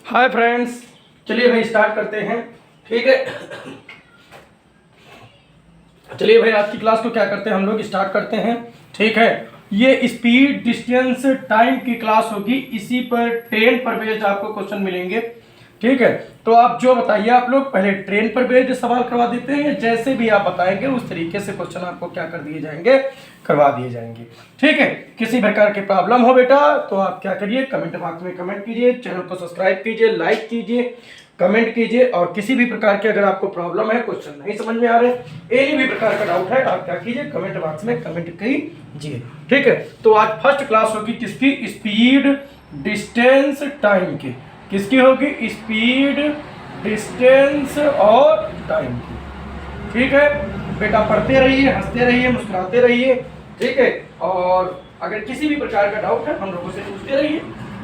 Hi friends, चलिए भाई start करते हैं। ठीक है, चलिए भाई आज की क्लास को क्या करते हैं, हम लोग स्टार्ट करते हैं। ठीक है, ये स्पीड डिस्टेंस टाइम की क्लास होगी। इसी पर ट्रेन पर बेस्ड आपको क्वेश्चन मिलेंगे। ठीक है, तो आप जो बताइए, आप लोग पहले ट्रेन पर बेस्ड सवाल करवा देते हैं, जैसे भी आप बताएंगे उस तरीके से क्वेश्चन आपको क्या कर दिए जाएंगे, करवा दिए जाएंगे। ठीक है, किसी प्रकार की प्रॉब्लम हो बेटा तो आप क्या करिए, कमेंट बॉक्स में कमेंट कीजिए, चैनल को सब्सक्राइब कीजिए, लाइक कीजिए, कमेंट कीजिए। और किसी भी प्रकार की अगर आपको प्रॉब्लम है, क्वेश्चन नहीं समझ में आ रहे, एनी भी प्रकार का डाउट है, आप क्या कीजिए, कमेंट बॉक्स में कमेंट कीजिए। ठीक है, तो आज फर्स्ट क्लास होगी किसकी, स्पीड डिस्टेंस टाइम की। किसकी होगी, स्पीड डिस्टेंस और टाइम की। ठीक है बेटा, पढ़ते रहिए, हंसते रहिए, मुस्कुराते रहिए। ठीक है, और अगर किसी भी प्रकार का डाउट है हम लोगों से पूछते रहिए।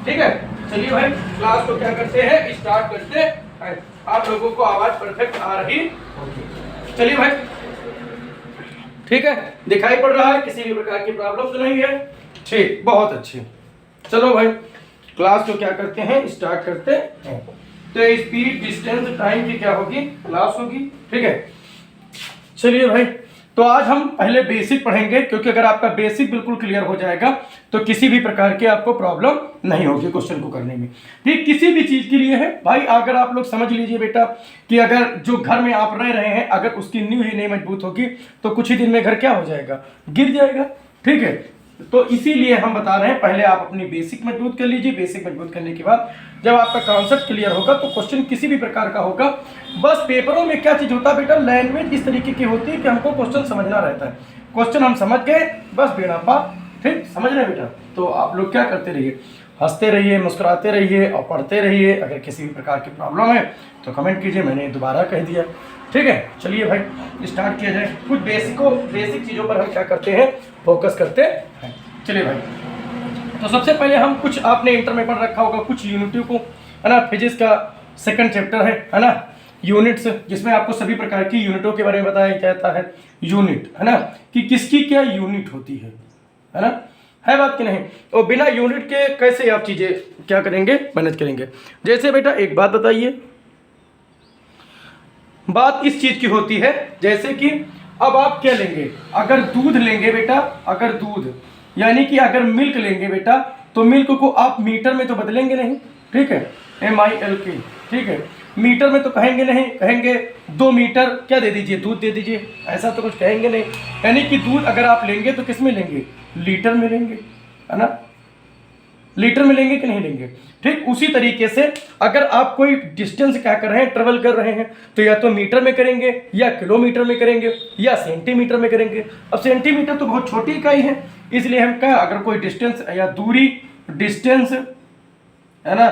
ठीक है, चलिए भाई क्लास को क्या करते हैं, स्टार्ट करते हैं। आप लोगों को आवाज परफेक्ट आ रही होगी। चलिए भाई, ठीक है, दिखाई पड़ रहा है, किसी भी प्रकार की प्रॉब्लम तो नहीं है। ठीक, बहुत अच्छे। चलो भाई क्लास को क्या करते हैं, स्टार्ट करते हैं। तो स्पीड डिस्टेंस टाइम की क्या होगी, क्लास होगी। ठीक है, चलिए भाई, तो आज हम पहले बेसिक पढ़ेंगे, क्योंकि अगर आपका बेसिक बिल्कुल क्लियर हो जाएगा तो किसी भी प्रकार की आपको प्रॉब्लम नहीं होगी क्वेश्चन को करने में। ठीक, किसी भी चीज के लिए है भाई। अगर आप लोग समझ लीजिए बेटा कि अगर जो घर में आप रह रहे हैं, अगर उसकी नींव ही नहीं मजबूत होगी तो कुछ ही दिन में घर क्या हो जाएगा, गिर जाएगा। ठीक है, तो इसीलिए हम बता रहे हैं पहले आप अपनी बेसिक मजबूत कर लीजिए। बेसिक मजबूत करने के बाद जब आपका कॉन्सेप्ट क्लियर होगा तो क्वेश्चन किसी भी प्रकार का होगा। बस पेपरों में क्या चीज होता है बेटा, लैंग्वेज इस तरीके की होती है कि हमको क्वेश्चन समझना रहता है। क्वेश्चन हम समझ गए, बस बेड़ा पार। ठीक, समझ रहे बेटा, तो आप लोग क्या करते रहिए, हंसते रहिए, मुस्कुराते रहिए और पढ़ते रहिए। अगर किसी भी प्रकार की प्रॉब्लम है तो कमेंट कीजिए, मैंने दोबारा कह दिया। ठीक है, चलिए भाई स्टार्ट किया जाए। कुछ बेसिक चीज़ों पर हम क्या करते हैं, फोकस करते हैं। चलिए भाई, तो सबसे पहले हम कुछ, आपने इंटर में पढ़ रखा होगा कुछ यूनिटों को, है ना। फिजिक्स का सेकंड चैप्टर है ना, यूनिट्स, जिसमें आपको सभी प्रकार की यूनिटों के बारे में बताया जाता है। यूनिट, है ना, कि किसकी क्या यूनिट होती है ना, है बात कि नहीं। और बिना यूनिट के कैसे आप चीज़ें क्या करेंगे, मैनेज करेंगे। जैसे बेटा एक बात बताइए, बात इस चीज की होती है जैसे कि अब आप क्या लेंगे, अगर दूध लेंगे बेटा, अगर दूध यानी कि अगर मिल्क लेंगे बेटा, तो मिल्क को आप मीटर में तो बदलेंगे नहीं। ठीक है, MILK। ठीक है, मीटर में तो कहेंगे नहीं, कहेंगे 2 मीटर क्या दे दीजिए, दूध दे दीजिए, ऐसा तो कुछ कहेंगे नहीं। यानी कि दूध अगर आप लेंगे तो किस में लेंगे, लीटर में लेंगे, है ना, लीटर में लेंगे कि नहीं लेंगे। ठीक, उसी तरीके से अगर आप कोई डिस्टेंस क्या कर रहे हैं, ट्रेवल कर रहे हैं, तो या तो मीटर में करेंगे, या किलोमीटर में करेंगे, या सेंटीमीटर में करेंगे। अब सेंटीमीटर तो बहुत छोटी इकाई है, इसलिए हम क्या, अगर कोई डिस्टेंस या दूरी, डिस्टेंस है ना,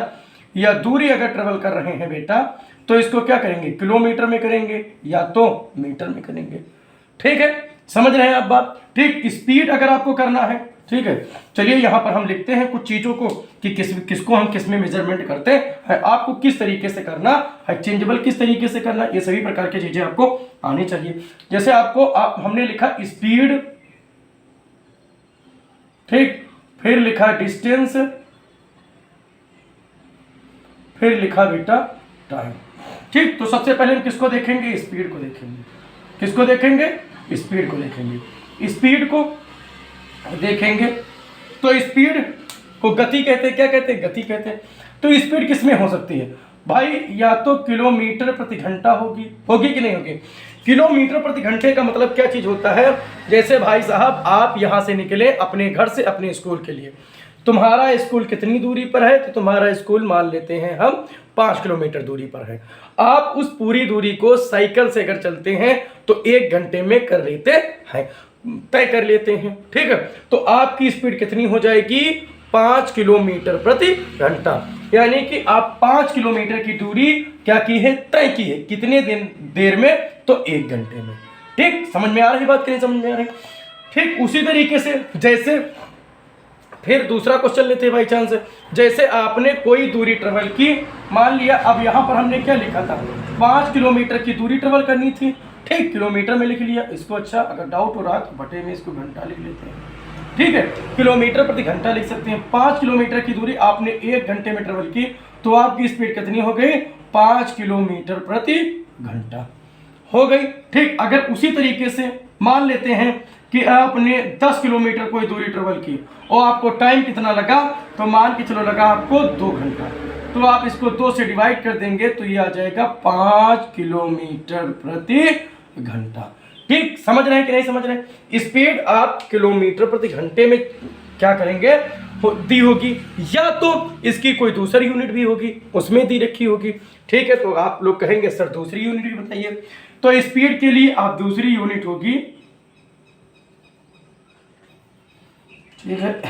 या दूरी अगर ट्रेवल कर रहे हैं बेटा, तो इसको क्या करेंगे, किलोमीटर में करेंगे या तो मीटर में करेंगे। ठीक है, समझ रहे हैं आप बात। ठीक, स्पीड अगर आपको करना है, ठीक है, चलिए यहाँ पर हम लिखते हैं कुछ चीज़ों को कि किसको हम किस में मेजरमेंट करते हैं, आपको किस तरीके से करना है, चेंजेबल किस तरीके से करना, ये सभी प्रकार की चीज़ें आपको आनी चाहिए। जैसे हमने लिखा स्पीड, ठीक, फिर लिखा डिस्टेंस, फिर लिखा बेटा टाइम। ठीक, तो सबसे पहले हम किसको देखेंगे, स्पीड को देखेंगे। किसको देखेंगे, स्पीड को देखेंगे। स्पीड को देखेंगे तो स्पीड को गति कहते हैं, क्या कहते हैं, गति कहते हैं। तो स्पीड किस में हो सकती है भाई, या तो किलोमीटर प्रति घंटा होगी कि नहीं होगी। किलोमीटर प्रति घंटे का मतलब क्या चीज होता है, जैसे भाई साहब आप यहां से निकले अपने घर से अपने स्कूल के लिए, तुम्हारा स्कूल कितनी दूरी पर है, तो तुम्हारा स्कूल मान लेते हैं हम 5 किलोमीटर दूरी पर है। आप उस पूरी दूरी को साइकिल से अगर चलते हैं तो 1 घंटे में कर लेते हैं, तय कर लेते हैं। ठीक है, तो आपकी स्पीड कितनी हो जाएगी, 5 किलोमीटर प्रति घंटा। यानी कि आप 5 किलोमीटर की दूरी क्या की है, तय की है, कितने देर में, तो 1 घंटे में। ठीक, समझ में आ रही बात कि नहीं समझ में आ रही। ठीक, उसी तरीके से जैसे फिर दूसरा क्वेश्चन लेते हैं बाई चांस, जैसे आपने कोई दूरी ट्रेवल की, मान लिया अब यहाँ पर हमने क्या लिखा था, 5 किलोमीटर की दूरी ट्रेवल करनी थी। ठीक, किलोमीटर में लिख लिया इसको। अच्छा, अगर डाउट हो रहा है तो बटे में इसको घंटा लिख लेते हैं। ठीक है, किलोमीटर प्रति घंटा लिख सकते हैं। 5 किलोमीटर की दूरी आपने 1 घंटे में ट्रेवल की तो आपकी स्पीड कितनी हो गई? 5 किलोमीटर प्रति घंटा हो गई। ठीक, अगर उसी तरीके से मान लेते हैं कि आपने 10 किलोमीटर कोई दूरी ट्रेवल की और आपको टाइम कितना लगा, तो मान के चलो लगा आपको 2 घंटा, तो आप इसको 2 से डिवाइड कर देंगे तो ये आ जाएगा 5 किलोमीटर प्रति घंटा। ठीक, समझ रहे हैं कि नहीं समझ रहे हैं? स्पीड आप किलोमीटर प्रति घंटे में क्या करेंगे दी होगी, या तो इसकी कोई दूसरी यूनिट भी होगी उसमें दी रखी होगी। ठीक है, तो आप लोग कहेंगे सर दूसरी यूनिट भी बताइए, तो स्पीड के लिए आप दूसरी यूनिट होगी, ठीक है,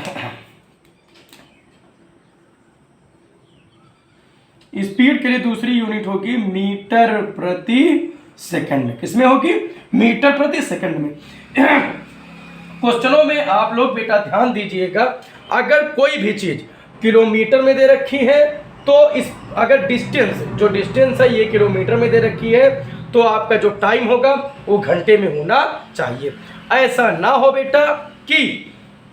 स्पीड के लिए दूसरी यूनिट होगी मीटर प्रति सेकंड। किसमें होगी? मीटर प्रति सेकंड में। क्वेश्चनों में आप लोग बेटा ध्यान दीजिएगा, अगर कोई भी चीज किलोमीटर में दे रखी है तो इस अगर डिस्टेंस जो डिस्टेंस है ये किलोमीटर में दे रखी है तो आपका जो टाइम होगा वो घंटे में होना चाहिए। ऐसा ना हो बेटा कि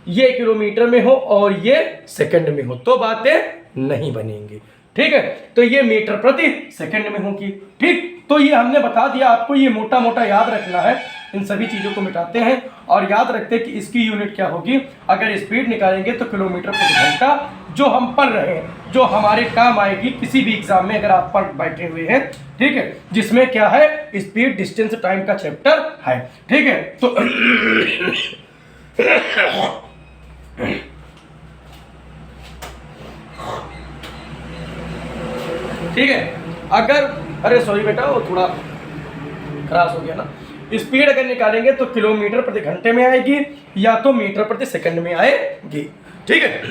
ये किलोमीटर में हो और ये सेकंड में हो, तो बातें नहीं बनेंगी। ठीक है, तो ये मीटर प्रति सेकंड में होगी। ठीक, तो ये हमने बता दिया आपको, ये मोटा मोटा याद रखना है। इन सभी चीजों को मिटाते हैं और याद रखते हैं कि इसकी यूनिट क्या होगी। अगर स्पीड निकालेंगे तो किलोमीटर प्रति घंटा, जो हम पढ़ रहे हैं, जो हमारे काम आएगी किसी भी एग्जाम में अगर आप पढ़ बैठे हुए हैं। ठीक है, जिसमें क्या है, स्पीड डिस्टेंस टाइम का चैप्टर है। ठीक है, तो ठीक है, अगर अरे सॉरी बेटा वो थोड़ा क्रॉस हो गया ना। स्पीड अगर निकालेंगे तो किलोमीटर प्रति घंटे में आएगी या तो मीटर प्रति सेकंड में आएगी। ठीक है,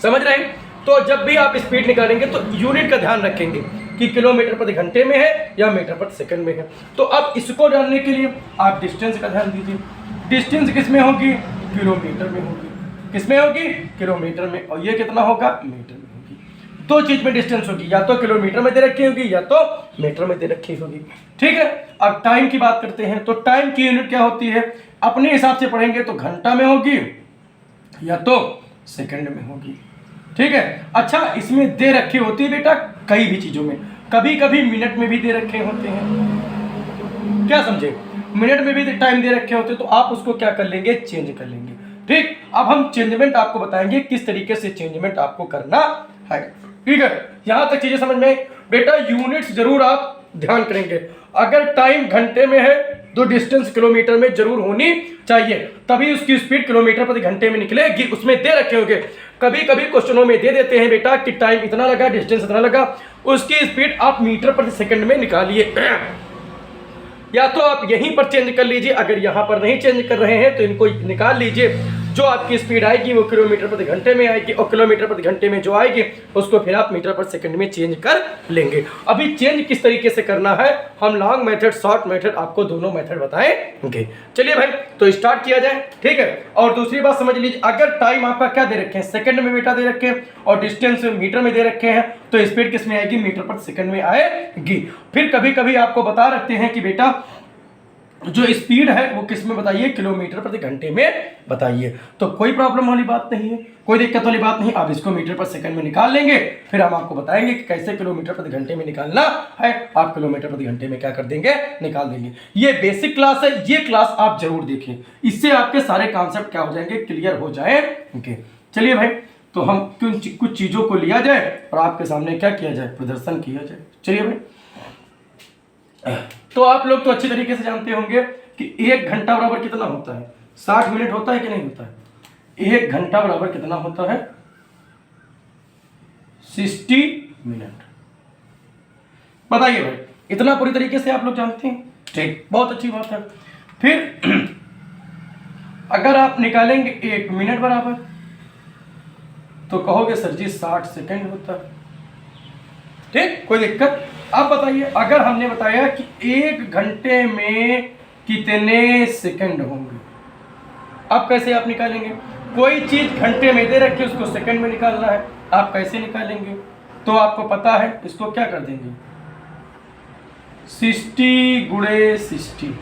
समझ रहे हैं? तो जब भी आप स्पीड निकालेंगे तो यूनिट का ध्यान रखेंगे कि किलोमीटर प्रति घंटे में है या मीटर प्रति सेकंड में है। तो अब इसको जानने के लिए आप डिस्टेंस का ध्यान दीजिए। डिस्टेंस किस में होगी? किलोमीटर में होगी। किस में होगी? किलोमीटर में। और ये कितना होगा? मीटर में होगी। दो चीज में डिस्टेंस होगी, या तो किलोमीटर में दे रखी होगी या तो मीटर में दे रखी होगी। ठीक है, अब टाइम की बात करते हैं। तो टाइम की यूनिट क्या होती है? अपने हिसाब से पढ़ेंगे तो घंटा में होगी या तो सेकंड में होगी। ठीक है, अच्छा इसमें दे रखी होती है बेटा कई भी चीजों में, कभी कभी मिनट में भी दे रखे होते हैं। क्या समझे? मिनट में भी टाइम दे रखे होते हैं, तो आप उसको क्या कर लेंगे? चेंज कर लेंगे। ठीक, अब हम चेंजमेंट आपको बताएंगे किस तरीके से चेंजमेंट आपको करना है। ठीक है, यहां तक चीजें समझ में? बेटा यूनिट्स जरूर आप ध्यान करेंगे। अगर टाइम घंटे में है तो डिस्टेंस किलोमीटर में जरूर होनी चाहिए, तभी उसकी स्पीड किलोमीटर प्रति घंटे में निकलेगी। उसमें दे रखे होंगे, कभी कभी क्वेश्चनों में दे देते हैं बेटा कि टाइम इतना लगा, डिस्टेंस इतना लगा, उसकी स्पीड आप मीटर प्रति सेकंड में निकालिए। या तो आप यहीं पर चेंज कर लीजिए, अगर यहां पर नहीं चेंज कर रहे हैं तो इनको निकाल लीजिए। जो आपकी स्पीड आएगी वो किलोमीटर प्रति घंटे में आएगी, और किलोमीटर प्रति घंटे में जो आएगी उसको फिर आप मीटर प्रति सेकंड में चेंज कर लेंगे। अभी चेंज किस तरीके से करना है, हम लॉन्ग मेथड शॉर्ट मेथड आपको दोनों मेथड बताएंगे। चलिए भाई, तो स्टार्ट किया जाए। ठीक है, और दूसरी बात समझ लीजिए, अगर टाइम आपका क्या दे रखे हैं? सेकंड में बेटा दे रखे हैं, और डिस्टेंस मीटर में दे रखे हैं, तो स्पीड किस में आएगी? मीटर प्रति सेकंड में आएगी। फिर कभी कभी आपको बता रखते हैं कि बेटा जो स्पीड है वो किस में बताइए? किलोमीटर प्रति घंटे में बताइए। तो कोई प्रॉब्लम वाली बात नहीं है, कोई दिक्कत वाली बात नहीं। आप इसको मीटर प्रति सेकंड में निकाल लेंगे, फिर हम आपको बताएंगे कि कैसे किलोमीटर प्रति घंटे में निकालना है। आप किलोमीटर प्रति घंटे में क्या कर देंगे? निकाल देंगे। ये बेसिक क्लास है, ये क्लास आप जरूर देखें, इससे आपके सारे कॉन्सेप्ट क्या हो जाएंगे? क्लियर हो जाएंगे। चलिए भाई, तो हम कुछ चीजों को लिया जाए और आपके सामने क्या किया जाए? प्रदर्शन किया जाए। चलिए भाई, तो आप लोग तो अच्छी तरीके से जानते होंगे कि 1 घंटा बराबर कितना होता है? 60 मिनट होता है कि नहीं होता है? 1 घंटा बराबर कितना होता है? 60 मिनट। बताइए भाई, इतना पूरी तरीके से आप लोग जानते हैं? ठीक, बहुत अच्छी बात है। फिर अगर आप निकालेंगे 1 मिनट बराबर, तो कहोगे सर जी 60 सेकंड होता है। ठीक, कोई दिक्कत? अब बताइए, अगर हमने बताया कि 1 घंटे में कितने सेकंड होंगे, अब कैसे आप निकालेंगे? कोई चीज घंटे में दे रखी है, उसको सेकंड में निकालना है, आप कैसे निकालेंगे? तो आपको पता है, इसको क्या कर देंगे? 60 गुणे 60।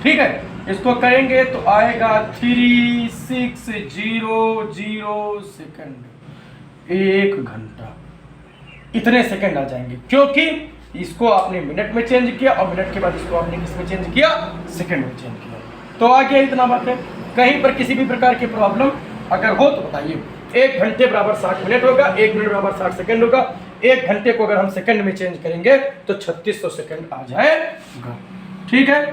ठीक है, इसको करेंगे तो आएगा 3600 सेकंड, 1 घंटा। इतने सेकंड आ जाएंगे, क्योंकि इसको आपने मिनट में चेंज किया और मिनट के बाद इसको आपने किस में चेंज किया, सेकंड में चेंज किया। तो आ गया इतना बात है। कहीं पर किसी भी प्रकार की प्रॉब्लम अगर हो तो बताइए। 1 घंटे बराबर 60 मिनट होगा, 1 मिनट बराबर 60 सेकंड होगा। 1 घंटे को अगर हम सेकंड में चेंज करेंगे तो 3600 सेकंड आ जाएगा। ठीक है,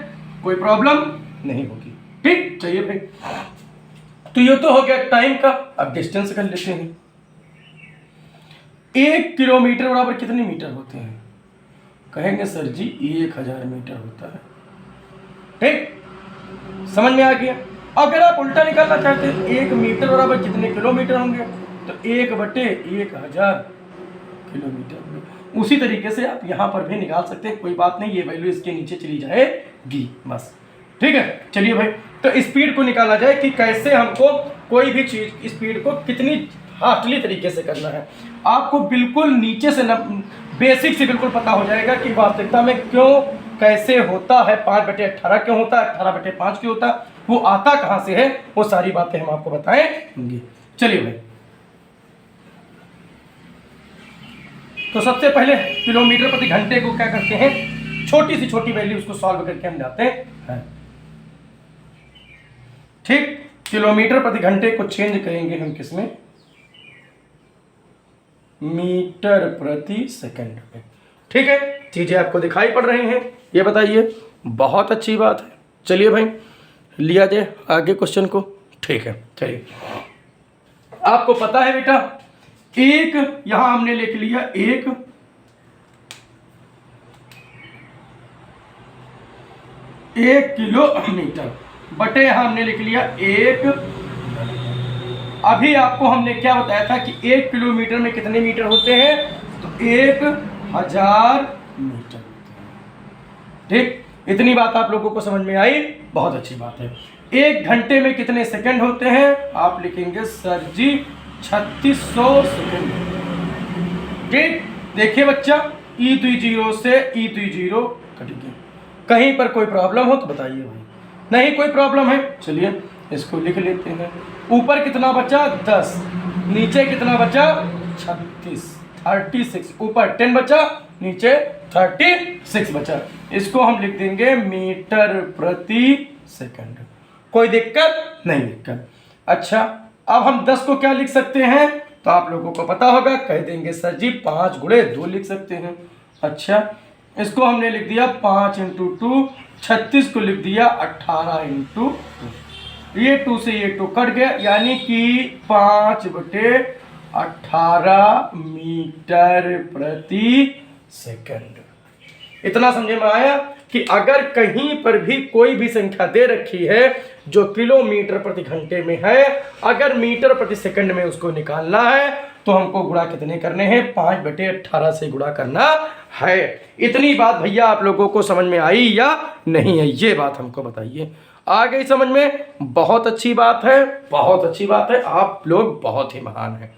कोई प्रॉब्लम नहीं होगी। ठीक, चलिए भाई, तो ये तो हो गया टाइम का। अब डिस्टेंस कर लेते हैं। 1 किलोमीटर बराबर कितने मीटर होते हैं? कहेंगे सर जी 1000 मीटर होता है। ठीक, समझ में आ गया। अगर आप उल्टा निकालना चाहते हैं 1 मीटर बराबर कितने किलोमीटर होंगे, तो 1/1000 किलोमीटर। उसी तरीके से आप यहाँ पर भी निकाल सकते हैं, कोई बात नहीं, ये वैल्यू इसके नीचे चली जाएगी बस। ठीक है, चलिए भाई, तो स्पीड को निकाला जाए कि कैसे हमको कोई भी चीज़ स्पीड को कितनी फास्टली तरीके से करना है। आपको बिल्कुल नीचे से न बेसिक से बिल्कुल पता हो जाएगा कि वास्तविकता में क्यों कैसे होता है। 5/18 क्यों होता है, 18/5 क्यों होता है, वो आता कहाँ से है, वो सारी बातें हम आपको बताएंगे। चलिए भाई, तो सबसे पहले किलोमीटर प्रति घंटे को क्या करते हैं, छोटी से छोटी वैल्यू उसको सॉल्व करके हम जाते हैं। ठीक, किलोमीटर प्रति घंटे को चेंज करेंगे हम किसमें, मीटर प्रति सेकंड में। ठीक है, चीजें आपको दिखाई पड़ रही हैं, ये बताइए, बहुत अच्छी बात है। चलिए भाई, लिया जाए आगे क्वेश्चन को। ठीक है, चलिए, आपको पता है बेटा, एक यहां हमने लिख लिया 1 किलोमीटर बटे यहां हमने लिख लिया 1। अभी आपको हमने क्या बताया था कि 1 किलोमीटर में कितने मीटर होते हैं, तो 1000 मीटर। ठीक, इतनी बात आप लोगों को समझ में आई, बहुत अच्छी बात है। 1 घंटे में कितने सेकंड होते हैं, आप लिखेंगे सर जी 3600 सेकंड। ठीक, देखिए बच्चा, E20 से E20 कट गया। कहीं पर कोई प्रॉब्लम हो तो बताइए भाई। नहीं कोई प्रॉब्लम है, चलिए इसको लिख लेते हैं। ऊपर कितना बचा 10, नीचे कितना बचा 36 ऊपर 10 बचा, नीचे 36 बचा। इसको हम लिख देंगे मीटर प्रति सेकंड। कोई दिक्कत नहीं, दिक्कत। अच्छा, अब हम 10 को क्या लिख सकते हैं, तो आप लोगों को पता होगा, कह देंगे सर जी 5 × 2 लिख सकते हैं। अच्छा, इसको हमने लिख दिया 5 × 2, 36 को लिख दिया 18 × 2। ये 2 से ये 2 कट गया, यानी कि 5/18 मीटर प्रति सेकंड। इतना समझे में आया कि अगर कहीं पर भी कोई भी संख्या दे रखी है जो किलोमीटर प्रति घंटे में है, अगर मीटर प्रति सेकंड में उसको निकालना है तो हमको गुणा कितने करने हैं, 5/18 से गुणा करना है। इतनी बात भैया आप लोगों को समझ में आई या नहीं है, ये बात हमको बताइए। आ गई समझ में? बहुत अच्छी बात है, बहुत अच्छी बात है, आप लोग बहुत ही महान हैं।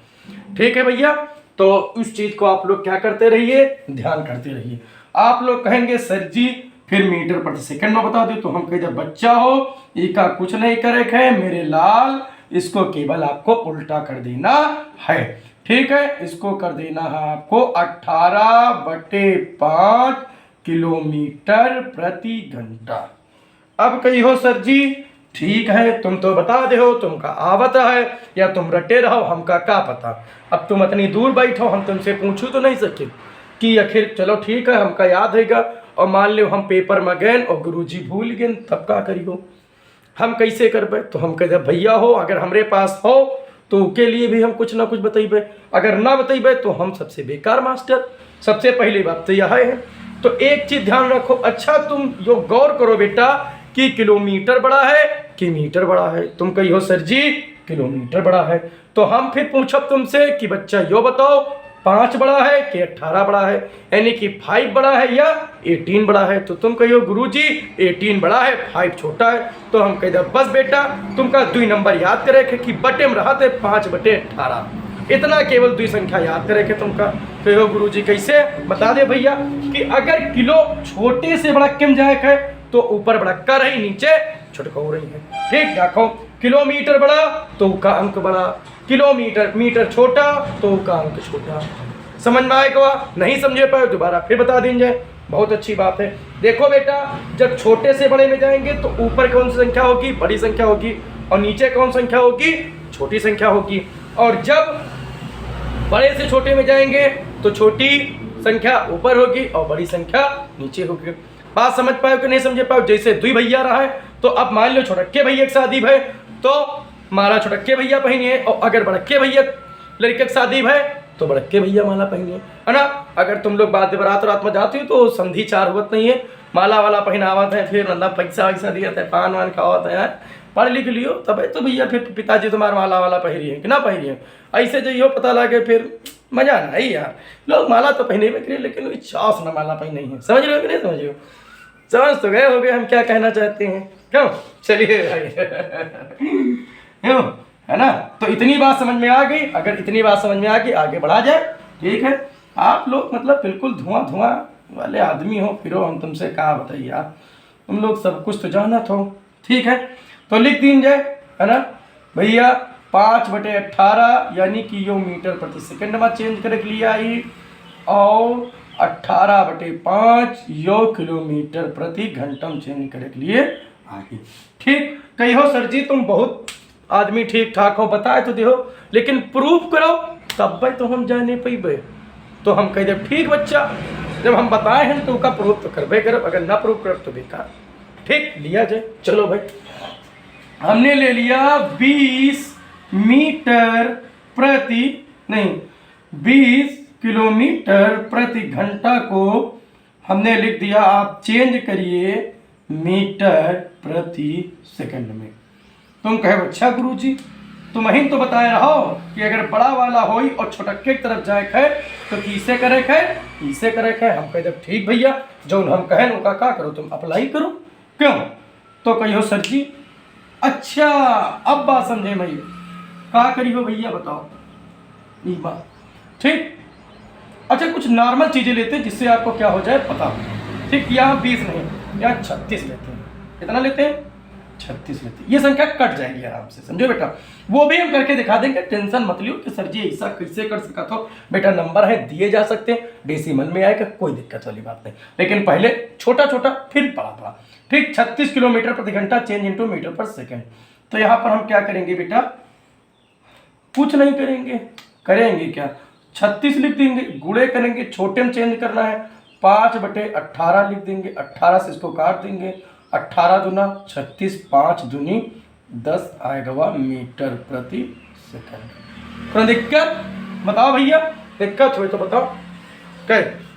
ठीक है भैया, तो उस चीज को आप लोग क्या करते रहिए, ध्यान करते रहिए। आप लोग कहेंगे सर जी फिर मीटर प्रति सेकंड में बता दो, तो हम कहें बच्चा हो इसका कुछ नहीं करे है मेरे लाल, इसको केवल आपको उल्टा कर देना है। ठीक है, इसको कर देना है आपको 18/5 किलोमीटर प्रति घंटा। अब कही हो सर जी ठीक है, तुम तो बता दे हो, तुमका आवत है या तुम रटे रहो, हमका क्या पता। अब तुम इतनी दूर बैठो, हम तुमसे पूछू तो नहीं सके कि आखिर चलो ठीक है हमका याद हैगा, और मान लो हम पेपर में गए और गुरुजी भूल गए, तब का करियो, हम कैसे करबे। तो हम कहते भैया हो अगर हमरे पास हो तो के लिए भी हम कुछ ना कुछ बतेबे, अगर ना बतेबे तो हम सबसे बेकार मास्टर। सबसे पहली बात तो यह है। तो एक चीज ध्यान रखो, अच्छा तुम यो गौर करो बेटा कि किलोमीटर बड़ा है कि मीटर बड़ा है। तुम कहियो सर जी किलोमीटर बड़ा है, तो हम फिर पूछब तुमसे कि बच्चा यो बताओ 5 बड़ा है कि 18 बड़ा है, यानी कि 5 बड़ा है या 18 बड़ा है। तो तुम कहियो गुरुजी 18 बड़ा है 5 छोटा है। तो हम कह दे बस बेटा तुमका 2 नंबर याद करे कि बटे में रहा थे 5/18, इतना केवल 2 संख्या याद करे के तुमका। कहियो गुरुजी कैसे, बता दे भैया कि अगर किलो छोटे से बड़ा क्यों जाए है तो ऊपर बड़ा कर रही, नीचे छुटका हो रही है। ठीक, देखो किलोमीटर बड़ा तो का अंक बड़ा, किलोमीटर मीटर छोटा तो का अंक छोटा। समझ में आएगा? नहीं समझे पाए दोबारा फिर बता दीजिए। बहुत अच्छी बात है। देखो बेटा, जब छोटे से बड़े में जाएंगे तो ऊपर कौन सी संख्या होगी? बड़ी संख्या होगी, और नीचे कौन संख्या होगी? छोटी संख्या होगी। और जब बड़े से छोटे में जाएंगे तो छोटी संख्या ऊपर होगी और बड़ी संख्या नीचे होगी। बात समझ पाओ कि नहीं समझे पाओ? जैसे दुई भैया रहा है, तो अब मान लो छोटक्के भैया की शादी है तो माला छोटक्के भैया पहनिए, और अगर बड़क्के भैया लड़के की शादी है तो बड़क्के भैया माला पहनिए, है ना। अगर तुम लोग बाद बारात रात में जाती हो तो संधि चार होत नहीं है, माला वाला पहनावत है, फिर मतलब पैसा वैसा दिया था, पान वान खावत है, पढ़ लिख लियो तब तो भैया फिर पिताजी तुम्हारा माला वाला पहरिए कि ना पहरिए। ऐसे जो पता लगे फिर मजा नहीं यार। लोग माला तो पहने में करिए लेकिन चास ना माला पहने है। समझ रहे हो कि नहीं समझ रहे हो? समझ तो गए हो गए हम क्या कहना चाहते हैं, क्यों? चलिए क्यों, है ना। तो इतनी बात समझ में आ गई। अगर इतनी बात समझ में आ गई आगे बढ़ा जाए, ठीक है। आप लोग मतलब बिल्कुल धुआं धुआं वाले आदमी हो, फिर हम तुमसे कहा बताइए आप, तुम लोग सब कुछ तो जानत हो, ठीक है। तो लिख दीजिए, है ना भैया, 5/18 यानी कि यो मीटर प्रति सेकंड में चेंज करे के लिए आई, और 18/5 यो किलोमीटर प्रति घंटा में चेंज करे के लिए आई। ठीक कही हो सर जी तुम बहुत आदमी ठीक ठाक हो, बताए तो दे, लेकिन प्रूफ करो तब तो हम जाने पैबे। तो हम कह दे ठीक बच्चा, जब हम बताए हैं तो उसका प्रूफ तो करबे करब, अगर ना प्रूफ करब तो बेकार। ठीक लिया जाए। चलो भाई, हमने ले लिया 20 मीटर प्रति नहीं 20 किलोमीटर प्रति घंटा को हमने लिख दिया, आप चेंज करिए मीटर प्रति सेकंड में। तुम कहे अच्छा गुरुजी तुम ही तो बताए रहो कि अगर बड़ा वाला होई और छोटक्के की तरफ जाए है तो किसे करे है, इसे करे है। हम कहे ठीक भैया, जो हम कहें उनका क्या करो, तुम अप्लाई करो। क्यों? तो कहियो सर जी अच्छा अब बात समझे मैं, क्या करियो भैया बताओ ये बात। ठीक, अच्छा कुछ नॉर्मल चीजें लेते हैं जिससे आपको क्या हो जाए पता। ठीक, यहाँ 20 नहीं, यहाँ 36 लेते हैं। कितना लेते हैं? 36 लेते हैं। ये संख्या कट जाएगी आराम से, समझो बेटा। वो भी हम करके दिखा देंगे, टेंशन मत लियो कि सर जी ऐसा कैसे कर सका। तो बेटा नंबर है दिए जा सकते हैं, डेसिमल में आएगा, कोई दिक्कत वाली बात नहीं, लेकिन पहले छोटा छोटा फिर बड़ा बड़ा। ठीक, 36 किलोमीटर प्रति घंटा चेंज इंटू मीटर पर सेकेंड। तो यहाँ पर हम क्या करेंगे बेटा, कुछ नहीं करेंगे, करेंगे क्या, 36 लिख देंगे, गुणे करेंगे, छोटे में चेंज करना है, 5/18 लिख देंगे, 18 से इसको काट देंगे, 18 दूना 36, 5 दूनी 10 आएगा मीटर प्रति सेकंड। कोई दिक्कत बताओ भैया, दिक्कत हुई तो बताओ। कहे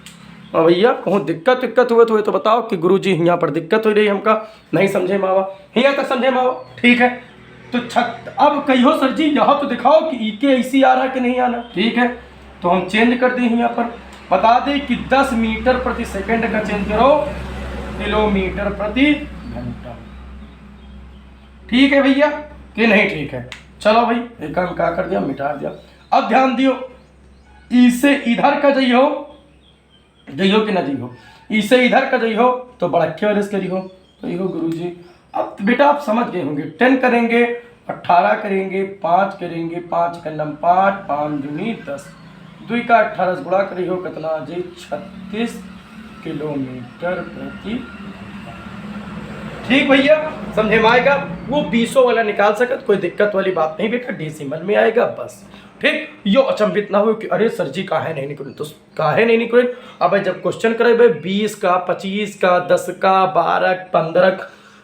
भैया कहूँ दिक्कत हुए तो बताओ कि गुरुजी यहाँ पर दिक्कत हो रही हमका, नहीं समझे मावा, यहाँ तक समझे मावा। ठीक है, तो अब कहियो सर जी यहाँ तो दिखाओ कि ई के ऐसी आ रहा कि नहीं आना। ठीक है, तो हम चेंज कर दें, यहाँ पर बता दें कि 10 मीटर प्रति सेकंड का चेंज करो किलोमीटर प्रति घंटा। ठीक है भैया कि नहीं? ठीक है, चलो भाई एक काम क्या कर दिया, मिटा दिया। अब ध्यान दियो, इसे इधर का जइयो कि ना जइयो, इसे इधर का जइयो तो बड़क्के वाले से करियो। तो यो गुरुजी अब बेटा आप समझ गए होंगे, 10 करेंगे, 18 करेंगे, 5 करेंगे, 5 का नम 5, 5 दूनी 10, 2 का 18 गुणा करियो कितना जी 36 किलोमीटर प्रति। ठीक भैया समझे में आएगा, वो 20 वाला निकाल सकत, कोई दिक्कत वाली बात नहीं बेटा, डेसिमल में आएगा बस। ठीक, यो अचंभित ना हो कि अरे सर जी काहे नहीं निकले, तो काहे नहीं निकले। अब जब क्वेश्चन करे भाई 20 का, 25 का, 10 का, 12, 15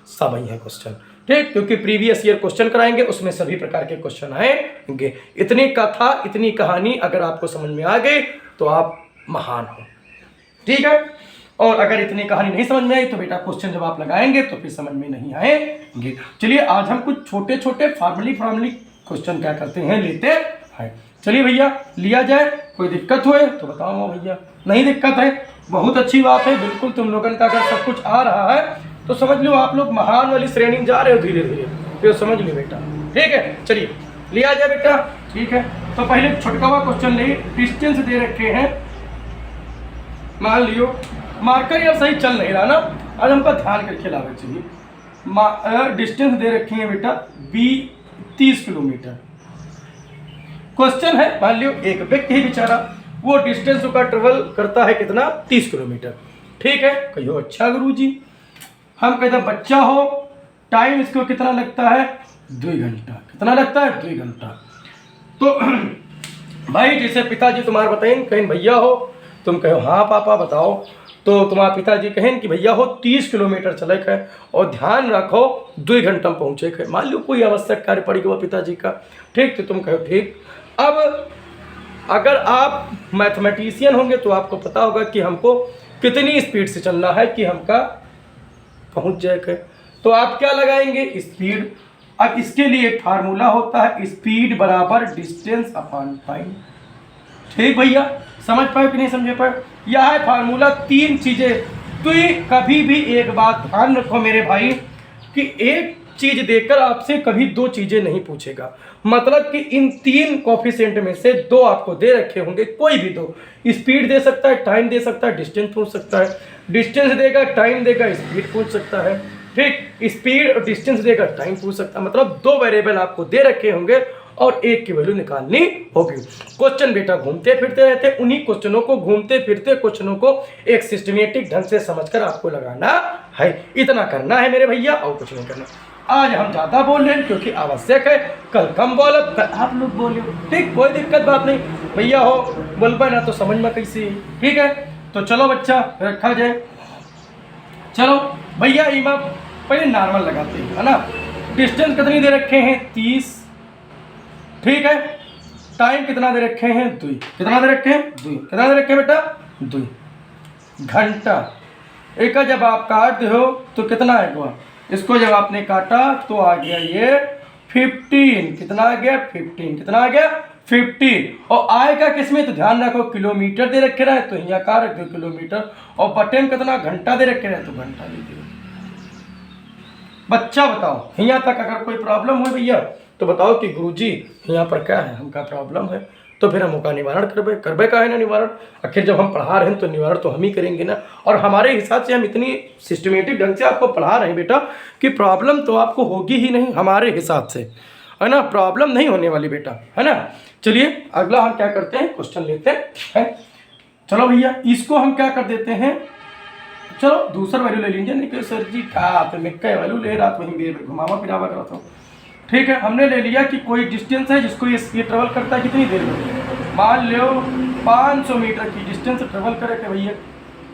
सब ही है क्वेश्चन। ठीक, क्योंकि प्रीवियस ईयर क्वेश्चन कराएंगे उसमें सभी प्रकार के क्वेश्चन आएंगे। इतनी कथा इतनी कहानी अगर आपको समझ में आ गई तो आप महान हो। ठीक है, और अगर इतनी कहानी नहीं समझ में आई तो बेटा क्वेश्चन जब आप लगाएंगे तो फिर समझ में नहीं आएंगे। चलिए आज हम कुछ छोटे छोटे फॉर्मली क्वेश्चन क्या करते हैं, लेते हैं। चलिए भैया लिया जाए, कोई दिक्कत हुए तो बताओ भैया, नहीं दिक्कत है, बहुत अच्छी बात है। बिल्कुल तुम लोगों का अगर सब कुछ आ रहा है तो समझ लो आप लोग महान वाली श्रेणी में जा रहे हो धीरे धीरे, फिर समझ लो बेटा। ठीक है, चलिए लिया जाए बेटा। ठीक है, तो पहले छोटका हुआ क्वेश्चन ले, डिस्टेंस दे रखे हैं, मान लियो मार्कर यार सही चल नहीं रहा ना, आज हमको ध्यान करके लाना चाहिए। डिस्टेंस दे रखी है बेटा 30 किलोमीटर। क्वेश्चन है मान लियो एक व्यक्ति ही बेचारा वो डिस्टेंस का ट्रेवल करता है कितना, 30 किलोमीटर। ठीक है, कहियो अच्छा गुरुजी। हम कहते हैं बच्चा हो, टाइम इसको कितना लगता है, 2 घंटा। कितना लगता है, 2 घंटा। तो भाई जैसे पिताजी तुम्हारे बताएं, कहें भैया हो, तुम कहो हाँ पापा बताओ, तो तुम्हारे पिताजी कहें कि भैया हो 30 किलोमीटर चले है और ध्यान रखो 2 घंटा में पहुँचे है। मान लो कोई आवश्यक कार्य पड़ गया पिताजी का, ठीक, तो तुम कहो ठीक। अब अगर आप मैथमेटिशियन होंगे तो आपको पता होगा कि हमको कितनी स्पीड से चलना है कि हमका पहुँच जाए। तो आप क्या लगाएंगे, स्पीड। अब इसके लिए एक फार्मूला होता है, स्पीड बराबर डिस्टेंस अपॉन टाइम। ठीक भैया, समझ पाए कि नहीं समझ पाए, यह है फार्मूला। 3 चीजें। तो ये कभी भी एक बात ध्यान रखो मेरे भाई कि एक चीज देकर आपसे कभी 2 चीजें नहीं पूछेगा। मतलब कि इन 3 कोफिशिएंट में से 2 आपको दे रखे होंगे, कोई भी 2। स्पीड दे सकता है, टाइम दे सकता है, डिस्टेंस पूछ सकता है। डिस्टेंस देगा, टाइम देगा, स्पीड पूछ सकता है। ठीक, स्पीड और डिस्टेंस देगा, टाइम पूछ सकता है। मतलब 2 वेरिएबल आपको दे रखे होंगे और एक की वैल्यू निकालनी होगी। क्वेश्चन बेटा घूमते फिरते रहते, उन्हीं क्वेश्चनों को घूमते फिरते क्वेश्चनों को एक सिस्टमेटिक ढंग से समझकर आपको लगाना है। इतना करना है मेरे भैया, और कुछ नहीं करना। आज हम ज़्यादा बोल रहे हैं क्योंकि आवश्यक है, कल कम बोलो, कल आप लोग बोलो, ठीक, कोई दिक्कत बात नहीं भैया हो, बोल पाए ना तो समझ में कैसी। ठीक है, तो चलो बच्चा रखा जाए। चलो भैया इमा पहले नॉर्मल लगाते हैं, है ना। डिस्टेंस कितनी दे रखे हैं, 30। ठीक है, टाइम कितना दे रखे हैं, 2। कितना दे रखे हैं, 2। कितना दे रखे हैं बेटा, 2 घंटा। एक जब आप काटते हो तो कितना आएगा, इसको जब आपने काटा तो आ गया ये 15। कितना आ गया, 15। कितना आ गया, 15। और आएगा किसमें, तो ध्यान रखो किलोमीटर दे रखे रहे तो यहाँ का रख दो किलोमीटर, और बटन कितना घंटा दे रखे रहे तो घंटा दे दो। बच्चा बताओ यहाँ तक अगर कोई प्रॉब्लम हो भैया तो बताओ कि गुरुजी यहाँ पर क्या है, हमका प्रॉब्लम है, तो फिर हम उसका निवारण करबे का है ना निवारण। आखिर जब हम पढ़ा रहे हैं तो निवारण तो हम ही करेंगे ना। और हमारे हिसाब से हम इतनी सिस्टमेटिक ढंग से आपको पढ़ा रहे हैं बेटा कि प्रॉब्लम तो आपको होगी ही नहीं हमारे हिसाब से, है ना। प्रॉब्लम नहीं होने वाली बेटा, है ना। चलिए अगला हम क्या करते हैं, क्वेश्चन लेते हैं। चलो भैया इसको हम क्या कर देते हैं, चलो दूसरा वैल्यू ले लीजिए। नहीं कि सर जी कहा तो मैं क्या वैल्यू ले रहा था, वहीं घुमावा फिरावा कर रहा था। ठीक है, हमने ले लिया कि कोई डिस्टेंस है जिसको ये ट्रेवल करता है कितनी देर में, मान लो 500 मीटर की डिस्टेंस ट्रेवल करे थे भैया।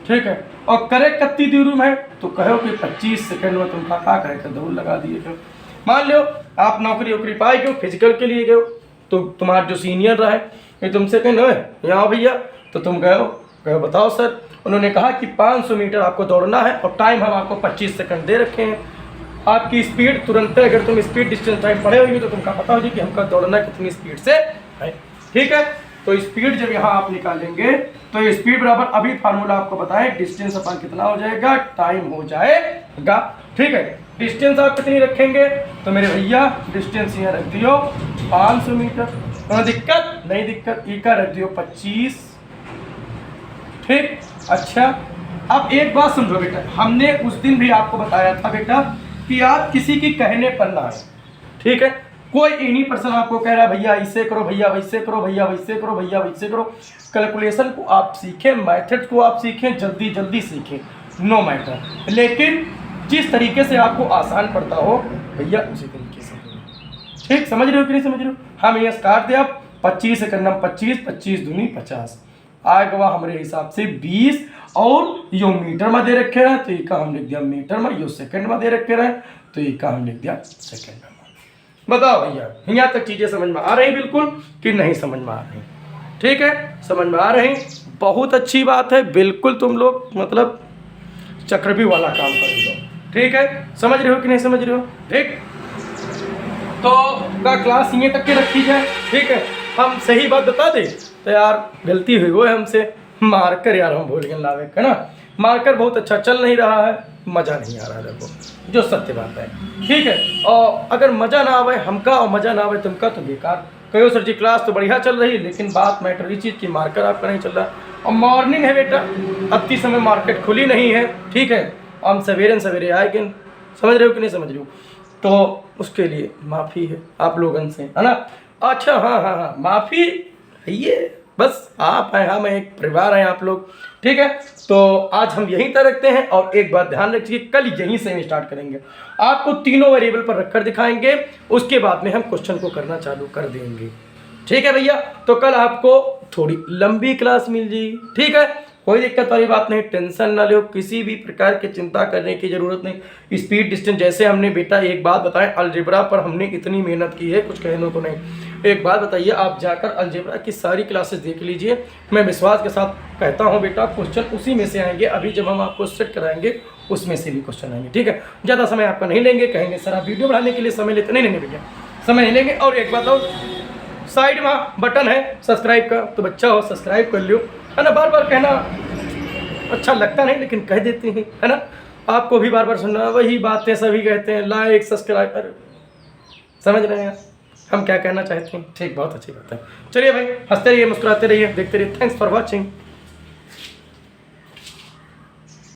ठीक है, और करे कितनी दूर में है, तो कहो कि 25 सेकंड में तुम क्या करे थे, दौड़ लगा दिए थे। मान लो आप नौकरी वोकरी पाए गए, फिजिकल के लिए गए, तो तुम्हारा जो सीनियर रहे ये तुमसे कहें न यहाँ भैया, तो तुम गए कहो बताओ सर, उन्होंने कहा कि 500 मीटर आपको दौड़ना है और टाइम हम आपको 25 सेकंड दे रखे हैं। आपकी स्पीड तुरंत है, अगर तुम स्पीड डिस्टेंस टाइम पढ़े होगी तो तुमको पता होगी कि हमका दौड़ना कितनी स्पीड से है। ठीक है, तो स्पीड जब यहाँ आप निकालेंगे तो स्पीड बराबर, अभी फार्मूला आपको बताएं, डिस्टेंस अपन कितना हो जाएगा, टाइम हो जाएगा। ठीक है, डिस्टेंस आप कितनी रखेंगे, तो मेरे भैया डिस्टेंस यहाँ रख दियो 500 मीटर। कोई दिक्कत नहीं, दिक्कत ई का रख दियो 25। ठीक, अच्छा अब एक बात समझो बेटा, हमने उस दिन भी आपको बताया था बेटा कि आप किसी की कहने पर ना आए। ठीक है, कोई इन्हीं पर्सन आपको कह रहा है भैया ऐसे करो, भैया वैसे करो, भैया वैसे करो, भैया वैसे करो। कैलकुलेशन को आप सीखें, मेथड को आप सीखें, जल्दी जल्दी सीखें, नो मैटर। लेकिन जिस तरीके से आपको आसान पड़ता हो भैया उसी तरीके से करो। ठीक, समझ रहे हो कि नहीं समझ रहे हो। हम ये स्टार्ट दे आप 25 से करना, 25 25 दूनी 50 आएगा हमारे हिसाब से 20। और यो मीटर में दे रखे रहे तो एक हम लिख दिया मीटर में, यो सेकंड में दे रखे रहे तो एक हम लिख दिया सेकंड में। बताओ भैया यहाँ तक चीजें समझ में आ रही बिल्कुल कि नहीं समझ में आ रही। ठीक है, समझ में आ रही, बहुत अच्छी बात है। बिल्कुल तुम लोग मतलब चक्रव्यूह वाला काम कर दो। ठीक है, समझ रहे हो कि नहीं समझ रहे हो। ठीक, तो का क्लास ये तक के रखी जाए। ठीक है, हम सही बात बता दें तो यार गलती हुई वो है हमसे, मार्कर यार हम भूल गए लावे, है ना। मार्कर बहुत अच्छा चल नहीं रहा है, मज़ा नहीं आ रहा है, देखो जो सत्य बात है। ठीक है, और अगर मज़ा ना आवे हमका और मज़ा ना आवे तुमका तो बेकार। कहो सर जी क्लास तो बढ़िया चल रही है, लेकिन बात मैटर इस चीज़ की मार्कर आपका नहीं चल रहा। और मॉर्निंग है बेटा, अति समय मार्केट खुली नहीं है। ठीक है, हम सवेरे सवेरे आएंगे, समझ रहे हो कि नहीं समझ रहे हो, तो उसके लिए माफ़ी है आप लोगों से, है ना। अच्छा हाँ हाँ हाँ, माफ़ी है ये बस आप हैं, हम एक परिवार हैं आप लोग, ठीक है। तो आज हम यहीं तक रखते हैं और एक बात ध्यान रखिए, कल यहीं से हम स्टार्ट करेंगे। आपको तीनों वेरिएबल पर रखकर दिखाएंगे, उसके बाद में हम क्वेश्चन को करना चालू कर देंगे, ठीक है भैया। तो कल आपको थोड़ी लंबी क्लास मिल जाएगी, ठीक है। कोई दिक्कत वाली बात नहीं, टेंशन ना लो, किसी भी प्रकार की चिंता करने की ज़रूरत नहीं। स्पीड डिस्टेंस जैसे हमने बेटा एक बात बताएं, अलजेब्रा पर हमने इतनी मेहनत की है, कुछ कहने को नहीं। एक बात बताइए, आप जाकर अलजेब्रा की सारी क्लासेस देख लीजिए, मैं विश्वास के साथ कहता हूं बेटा क्वेश्चन उसी में से आएंगे। अभी जब हम आपको सेट कराएंगे उसमें से भी क्वेश्चन आएंगे, ठीक है। ज़्यादा समय आपका नहीं लेंगे, कहेंगे सर आप वीडियो बढ़ाने के लिए समय लेते, नहीं भैया समय नहीं लेंगे। और एक बात और, साइड में बटन है सब्सक्राइब का, तो बच्चा हो सब्सक्राइब कर लियो, है ना। बार बार कहना अच्छा लगता नहीं, लेकिन कह देते हैं, है ना। आपको भी बार बार सुनना वही बातें, सभी कहते हैं लाइक सब्सक्राइब, समझ रहे हैं हम क्या कहना चाहते हैं, ठीक। बहुत अच्छी बात है। चलिए भाई, हंसते रहिए, मुस्कुराते रहिए, देखते रहिए। Thanks for watching.